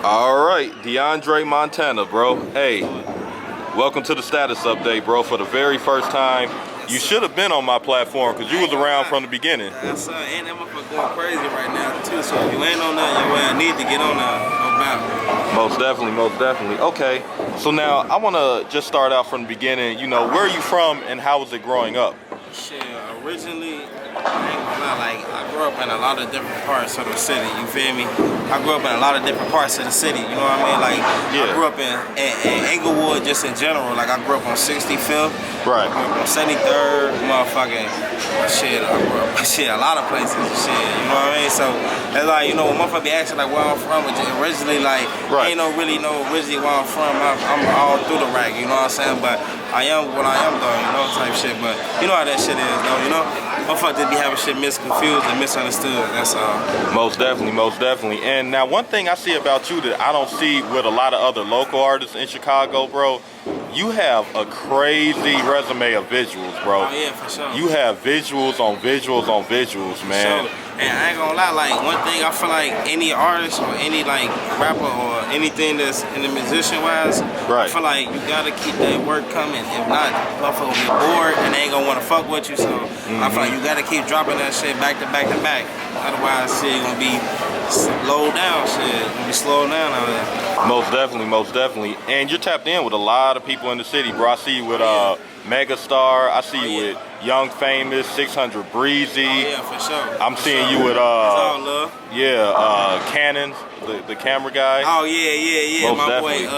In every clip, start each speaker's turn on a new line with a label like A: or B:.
A: All right, Deandre Montana, bro. Hey, welcome to the status update, bro. For the very first time, you should have been on my platform because you was around from the beginning.
B: That's and that motherfucker going crazy right now too. So if you ain't on that, your way I need to get on that. No doubt.
A: Most definitely, most definitely. Okay, so now I want to just start out from the beginning. You know, where are you from and how was it growing up?
B: Shit, originally, I ain't gonna lie, like, I grew up in a lot of different parts of the city, you feel me? I grew up in a lot of different parts of the city, you know what I mean? Like,
A: Yeah.
B: I grew up in Inglewood just in general. Like, I grew up on 65th.
A: Right.
B: I grew up on 73rd, motherfucking, shit, I grew up, shit, a lot of places, shit, you know what I mean? So, it's like, you know, when motherfucker be asking, like, where I'm from, originally, like,
A: Right.
B: ain't no really know originally where I'm from. I'm all through the rack, you know what I'm saying? But I am what I am, though, you know, type shit. But you know how that shit is, though, you know? Motherfuckers be having shit misconfused and misunderstood, that's all.
A: Most definitely, most definitely. And now one thing I see about you that I don't see with a lot of other local artists in Chicago, bro, you have a crazy resume of visuals, bro.
B: Oh, yeah, for sure.
A: You have visuals on visuals on visuals, man.
B: Sure. And I ain't gonna lie, like, one thing I feel like any artist or any, like, rapper or anything that's in the musician-wise,
A: Right.
B: I feel like you gotta keep that work coming. If not, motherfucker will get bored and they ain't gonna wanna fuck with you, so I feel like you gotta keep dropping that shit back to back to back. Otherwise, shit gonna be slowed down, shit. Gonna be slowed down out there.
A: Most definitely, most definitely. And you're tapped in with a lot of people in the city, bro. I see you with Megastar. I see you with Young Famous, 600 Breezy.
B: Oh, yeah, for sure.
A: I'm seeing you with
B: It's all love.
A: Cannon, the camera guy.
B: Oh yeah.
A: Most
B: My
A: definitely.
B: boy,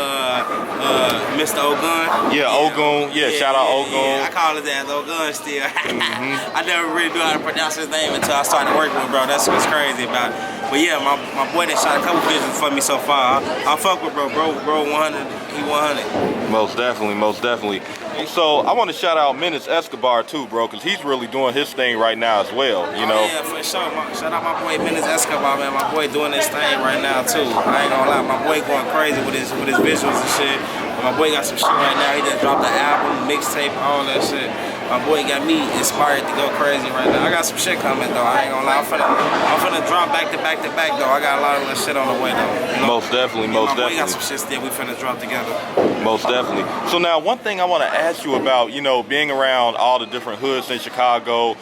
B: Mr. Ogun.
A: Yeah, Ogun. Yeah, shout out Ogun.
B: Yeah. I call his ass Ogun still. I never really knew how to pronounce his name until I started working with bro. That's what's crazy about it. But yeah, my boy that shot a couple visions for me so far. I fuck with bro 100. He 100.
A: Most definitely, most definitely. So I want to shout out Menace Escobar too, bro, because he's really doing his thing right now as well. You know.
B: Yeah, for sure. Shout out my boy Menace Escobar, man. My boy doing this thing right now too. I ain't gonna lie, my boy going crazy with his visuals and shit. My boy got some shit right now. He just dropped the album, mixtape, all that shit. My boy got me inspired to go crazy right now. I got some shit coming though. I ain't gonna lie. I'm finna drop back to back to back though. I got a lot of that shit on the way though. You know?
A: Most definitely, most
B: my
A: definitely.
B: boy got some shit still we finna drop together.
A: Most definitely. So now one thing I want to ask you about, you know, being around all the different hoods in Chicago,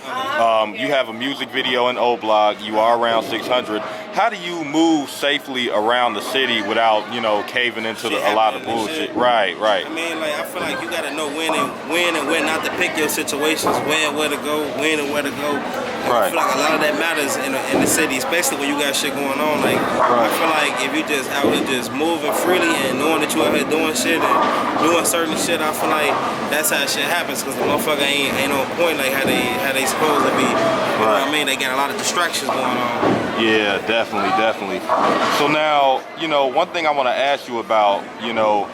A: you have a music video in O-Block, you are around 600. How do you move safely around the city without, you know, caving into a lot of bullshit? Right.
B: I mean, like, I feel like you gotta know when and when not to pick your situations, when and where to go, when and where to go.
A: Right.
B: I feel like a lot of that matters in the city, especially when you got shit going on. Like, I feel like if you just out here just moving freely and knowing that you out here doing shit and doing certain shit, I feel like that's how shit happens. Cause the motherfucker ain't on point like how they supposed to be. You know what I mean? They got a lot of distractions going on.
A: Yeah, definitely. So now, you know, one thing I want to ask you about, you know,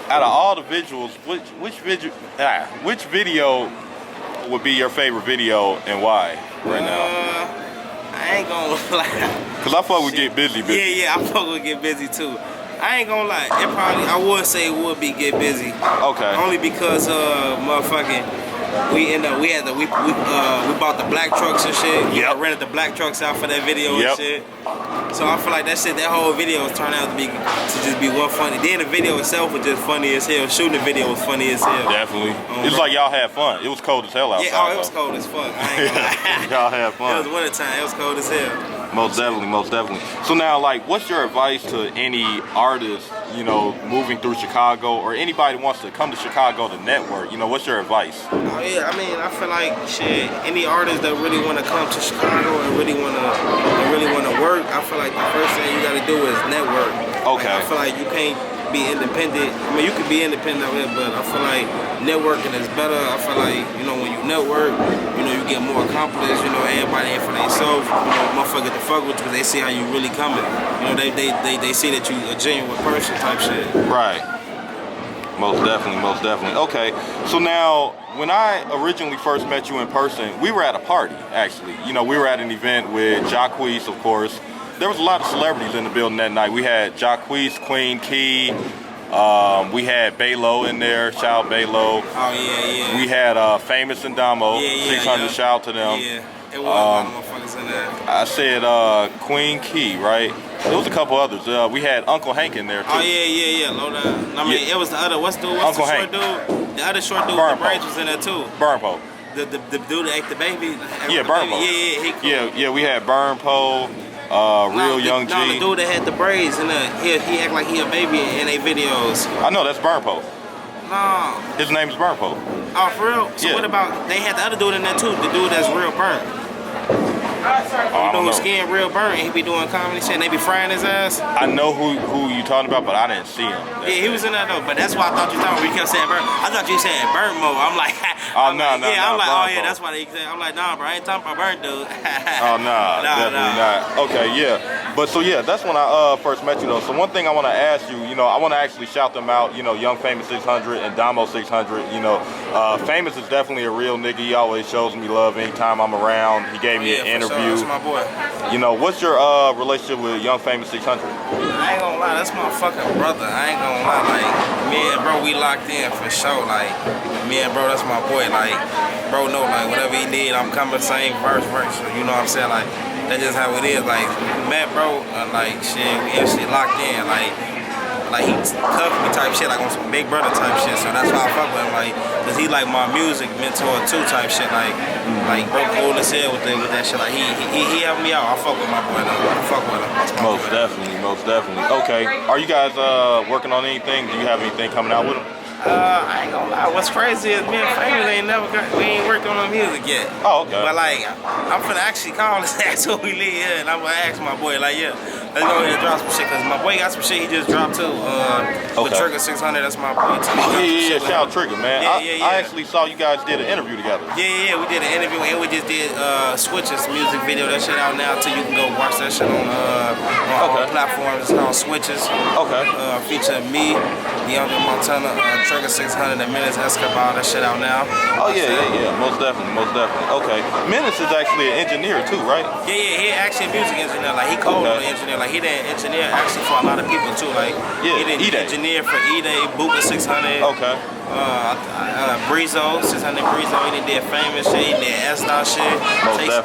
A: out of all the visuals, which video would be your favorite video and why right now?
B: I ain't gonna lie.
A: Cause I fuck with Get Busy.
B: Yeah, I fuck with Get Busy too. I ain't gonna lie. I would say it would be Get Busy.
A: Okay.
B: Only because motherfucking. We bought the black trucks and shit.
A: Yep.
B: I rented the black trucks out for that video and shit. So I feel like that whole video turned out to just be one funny. Then the video itself was just funny as hell. Shooting the video was funny as hell.
A: Definitely. It's like y'all had fun. It was cold as hell outside.
B: Yeah, it was cold as fuck. I ain't gonna lie.
A: Y'all had fun.
B: It was wintertime. It was cold as hell.
A: Most definitely. So now, like, what's your advice to any artist, you know, moving through Chicago, or anybody who wants to come to Chicago to network? You know, what's your advice?
B: Oh yeah, I mean, I feel like shit. Any artist that really want to come to Chicago and really want to work, I feel like the first thing you got to do is network.
A: Okay.
B: Like, I feel like you can't be independent. I mean, you can be independent of it, but I feel like networking is better. I feel like, you know, when you network, you know, you get more accomplished. You know, everybody ain't for themselves. You know, motherfucker to fuck with you because they see how you really coming. You know, they see that you a genuine person type shit.
A: Right. Most definitely. Okay, so now, when I originally first met you in person, we were at a party, actually. You know, we were at an event with Jacquees, of course. There was a lot of celebrities in the building that night. We had Jacquees, Queen Key, we had Baylo in there, shout out Baylo.
B: Oh yeah.
A: We had Famous and Damo, 600, shout out to them.
B: Yeah, it was a lot of motherfuckers in there.
A: I said Queen Key, right? There was a couple others. We had Uncle Hank in there too.
B: Oh yeah. Low down. I mean, it was the other. What's
A: Uncle
B: the short
A: Hank.
B: dude? The other short dude
A: Burn
B: with the braids was in there too.
A: Burn Pole.
B: The dude that ate the baby.
A: Yeah, Burn Pole.
B: He cool.
A: Yeah. We had Burn Pole. Real Young G.
B: No, the dude that had the braids and he act like he a baby in their videos.
A: I know that's Burn Pole.
B: No.
A: His name is Burn Pole.
B: Oh, for real? So
A: Yeah.
B: what about, they had the other dude in there too, the dude that's real burnt.
A: I don't know.
B: His skin real burnt and he be doing comedy shit and they be frying his ass?
A: I know who you talking about, but I didn't see him.
B: Yeah, he was in that though, but that's why I thought you talking when you kept saying burnt. I thought you said burnt mode. I'm like,
A: I'm
B: like, oh yeah,
A: Mode.
B: that's why they said. I'm like, nah, bro, I ain't talking about burnt dude.
A: Oh nah, definitely not. Okay, yeah. But so yeah, that's when I first met you though. So one thing I want to ask you, I want to actually shout them out. Young Famous 600 and Damo 600. Famous is definitely a real nigga. He always shows me love anytime I'm around. He gave me an interview.
B: Sure. That's my boy.
A: What's your relationship with Young Famous 600?
B: I ain't gonna lie, that's my fucking brother. I ain't gonna lie, like, me and bro, we locked in for sure. Like, me and bro, that's my boy. Like, bro know, like, whatever he need, I'm coming same verse. You know what I'm saying? Like, that's just how it is. Like, met bro, like, shit, we actually locked in. Like he cuffed me type shit, like on some big brother type shit. So that's why I fuck with him, like, cause he like my music mentor too type shit. Like bro cool as hell with that shit. Like he helped me out. I fuck with my boy though. I fuck with him.
A: Most definitely. Okay, are you guys working on anything? Do you have anything coming out with him?
B: I ain't gonna lie. What's crazy is me and Famous we ain't worked on the music yet.
A: Oh, okay.
B: But like, I'm finna actually call and ask when we leave here, and I'm gonna ask my boy, like, yeah, let's go ahead and drop some shit, cause my boy got some shit he just dropped too. With Trigger 600, that's my boy too.
A: Oh, yeah, shout out Trigger, man.
B: Yeah.
A: I actually saw you guys did an interview together.
B: Yeah, we did an interview and we just did Switches music video. That shit out now too. You can go watch that shit on all platforms. It's called Switches.
A: Okay.
B: Featuring me, Deandre Montana, Trigger 600, and Menace Escobar. That shit out now.
A: Oh yeah. Most definitely. Okay. Menace is actually an engineer too, right?
B: Yeah. He actually a music engineer. Like he code on the engineer. Like he did engineer actually for a lot of people too. Like he did engineer for E-Day, Buka 600.
A: Okay.
B: Breezy 600 Breezy. He did Famous shit. He did S-Dot shit.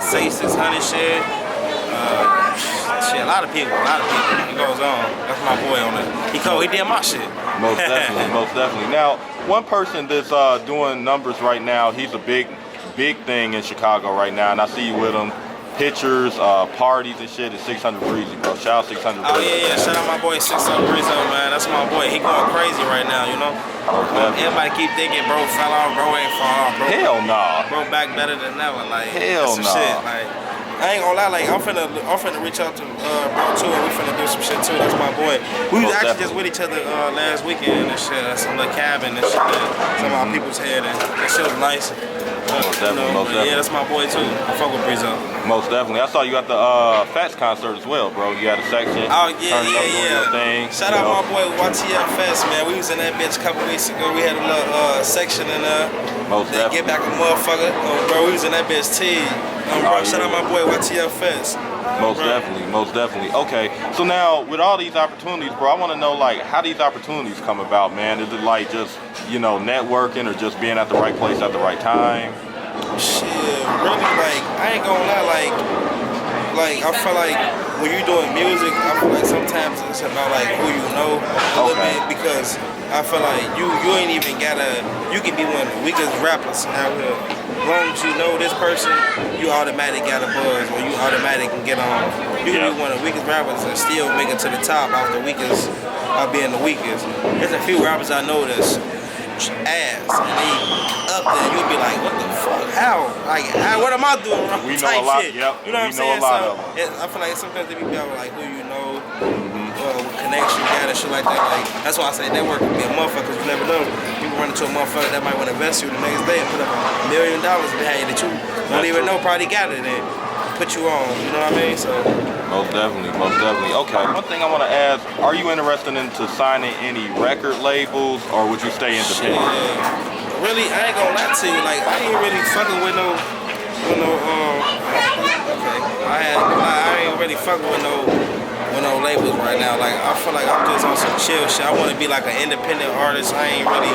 B: Say 600 shit. Shit, a lot of people. He goes on. That's my boy on it. He did my shit.
A: Most definitely. Now, one person that's doing numbers right now, he's a big thing in Chicago right now, and I see you with him. Pictures, parties and shit at 600 Breezy, bro. Shout out 600 Breezy.
B: Oh yeah. Shout out my boy 600 Breezy, man. That's my boy. He going crazy right now, you know. Everybody keep thinking, bro, fell off, bro ain't fall off, bro.
A: Hell nah.
B: Bro back better than ever, like.
A: Hell nah.
B: Shit, like. I ain't gonna lie, like I'm finna reach out to bro too, and we finna do some shit too. That's my boy. We was actually just with each other last weekend and shit, at some little cabin and shit. Some of our people's head, and that shit was nice.
A: Most definitely.
B: Yeah, that's my boy too. I fuck with Breezy.
A: Most definitely. I saw you at the Fats concert as well, bro. You had a section.
B: Oh yeah.
A: Doing your thing,
B: Shout out my boy YTF Fest, man. We was in that bitch a couple weeks ago. We had a little section in
A: Most definitely.
B: Get back a motherfucker. Bro, we was in that bitch T. Bro, shout out my boy YTF Fest.
A: Most definitely. Okay, so now with all these opportunities, bro, I want to know like how these opportunities come about, man. Is it like just networking or just being at the right place at the right time?
B: Shit, really, like I ain't gonna lie, like I feel like when you're doing music, I feel like sometimes it's about like who you know a little bit, because I feel like you ain't even you can be one of the weakest rappers out here. As long as you know this person, you automatically got a buzz, or you automatically can get on. You can be one of the weakest rappers and still make it to the top after weakest, being the weakest. There's a few rappers I know that's ass, and they up there, you'll be like, what the fuck? How? Like, what am I doing wrong?
A: We know a lot.
B: Shit.
A: Yep.
B: You know what I'm saying? I feel like sometimes they be about like who you know, connection, and shit like that. Like that's why I say network can be a motherfucker, because you never know. People run into a motherfucker that might want to invest you the next day and put up $1 million behind you that you don't even know probably got it and put you on. You know what I mean? So.
A: Most definitely. Okay. One thing I want to ask: are you interested into signing any record labels, or would you stay independent?
B: Shit. Really, I ain't gonna lie to you. Like I ain't really fucking with no. I ain't really fucking with no labels right now. Like I feel like I'm just on some chill shit. I want to be like an independent artist. I ain't really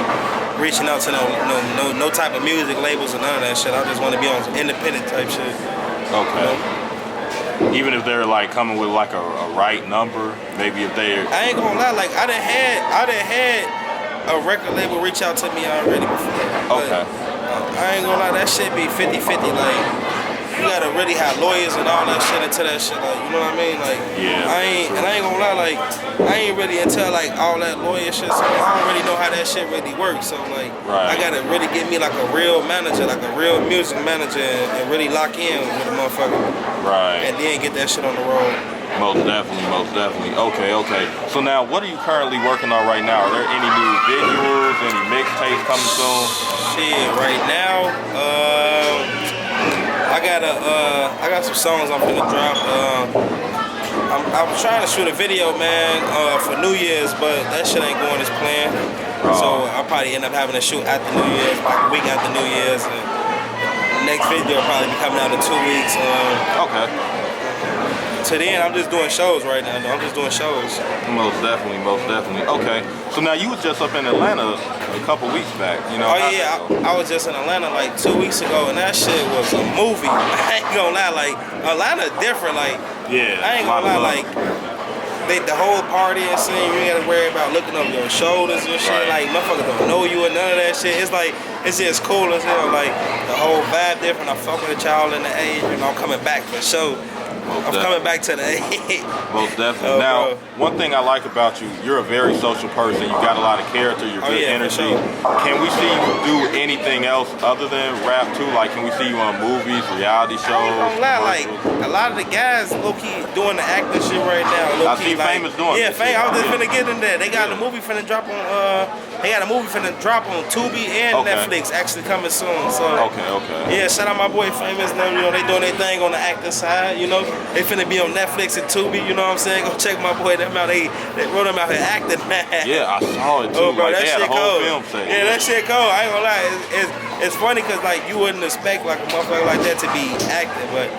B: reaching out to no type of music labels or none of that shit. I just want to be on some independent type shit.
A: Okay. even if they're like coming with like a right number, maybe if they're.
B: I ain't gonna lie, like I done had a record label reach out to me already before.
A: Okay.
B: I ain't gonna lie, that shit be 50-50. Like you gotta really have lawyers and all that shit into that shit. Like, you know what I mean? Like,
A: Yeah.
B: I ain't gonna lie, like I ain't really into like all that lawyer shit. So I don't really know how that shit really works. So like,
A: Right.
B: I gotta really get me like a real manager, like a real music manager, and really lock in with a motherfucker.
A: Right.
B: And then get that shit on the road.
A: Most definitely, most definitely. Okay, okay. So now, what are you currently working on right now? Are there any new visuals, any mixtapes coming soon?
B: Shit, right now, I got some songs I'm finna drop. I was trying to shoot a video, man, for New Year's, but that shit ain't going as planned. So I'll probably end up having to shoot after New Year's, like a week after New Year's. And the next video will probably be coming out in 2 weeks.
A: Okay.
B: To then, I'm just doing shows right now. I'm just doing shows.
A: Most definitely, most definitely. Okay. So now you was just up in Atlanta a couple weeks back, you know?
B: Oh yeah, I was just in Atlanta like 2 weeks ago, and that shit was a movie. I ain't gonna lie, like Atlanta different. Like
A: Yeah.
B: I ain't gonna lie, like the whole party and scene, you ain't gotta worry about looking over your shoulders and shit.
A: Right.
B: Like motherfuckers don't know you or none of that shit. It's like it's just cool as hell. Like the whole vibe different. I fuck with y'all in the age, and I'm coming back for sure. I'm coming back to the age.
A: Most definitely. Now, one thing I like about you, you're a very social person. You got a lot of character. You're good energy.
B: Sure.
A: Can we see you do anything else other than rap too? Like, can we see you on movies, reality shows?
B: I ain't gonna lie, like a lot of the guys low key doing the acting shit right now. Low key,
A: I see
B: like,
A: Famous doing.
B: Yeah, Fame. I was just finna get in there. They got a movie finna drop on. They got a movie finna drop on Tubi and Netflix actually coming soon. So
A: Okay.
B: yeah, shout out my boy Famous. You know, they doing their thing on the acting side. You know, they finna be on Netflix and Tubi. You know what I'm saying? Go check my boy them out. They wrote them out here acting.
A: Yeah, I saw it too.
B: Oh, bro,
A: like,
B: that
A: they had
B: shit
A: a whole
B: cold.
A: film set.
B: Yeah, that shit cold. I ain't gonna lie. It's funny because like you wouldn't expect like a motherfucker like that to be acting, but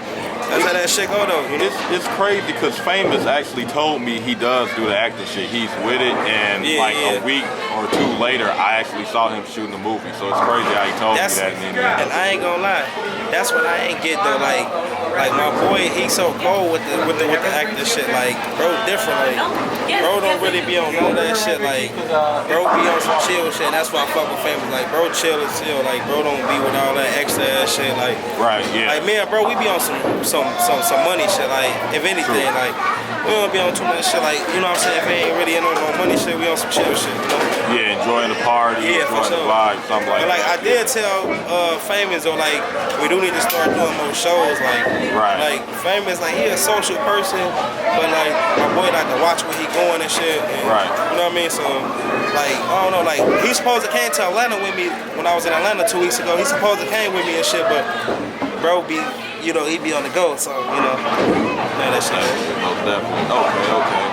B: that's how that shit go though. You know?
A: It's crazy because Famous actually told me he does do the acting shit. He's with it, and a week or two later, I actually saw him shooting the movie. So it's crazy how he told me that.
B: And I ain't gonna lie, that's what I ain't get though. Like my boy, he's so cold with the acting shit. Like bro, different. Like bro don't really be on all that shit. Like bro be on some chill shit. And that's why I fuck with Famous. Like bro chill and chill. Like bro don't be with all that extra ass shit. Like Like me and bro, we be on some money shit. Like if anything, like we don't be on too much shit. Like you know what I'm saying? If we ain't really in on no money shit, we on some chill shit. You know?
A: Yeah, enjoying the party, enjoying the vibe, something like that.
B: But like I did tell Famous though, like we do need to start doing more shows. Like Famous, like he a social person, but like my boy like to watch where he going and shit. And, you know what I mean? So like I don't know, like he supposed to came to Atlanta with me when I was in Atlanta 2 weeks ago. He supposed to came with me and shit, but bro be, you know, he be on the go, so you know, that shit.
A: Most definitely. Okay.